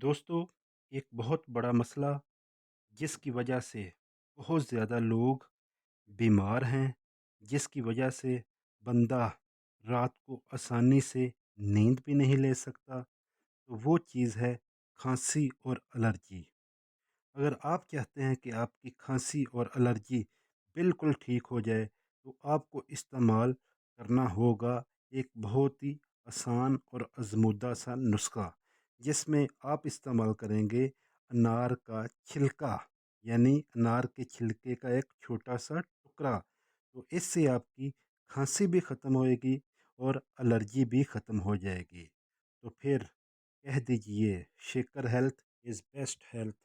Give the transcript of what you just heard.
दोस्तों, एक बहुत बड़ा मसला जिसकी वजह से बहुत ज़्यादा लोग बीमार हैं, जिसकी वजह से बंदा रात को आसानी से नींद भी नहीं ले सकता, तो वो चीज़ है खांसी और एलर्जी। अगर आप चाहते हैं कि आपकी खांसी और एलर्जी बिल्कुल ठीक हो जाए, तो आपको इस्तेमाल करना होगा एक बहुत ही आसान और आज़मूदा सा नुस्खा, जिसमें आप इस्तेमाल करेंगे अनार का छिलका, यानी अनार के छिलके का एक छोटा-सा टुकड़ा। तो इससे आपकी खांसी भी ख़त्म होएगी और एलर्जी भी ख़त्म हो जाएगी। तो फिर कह दीजिए shaker health is best health.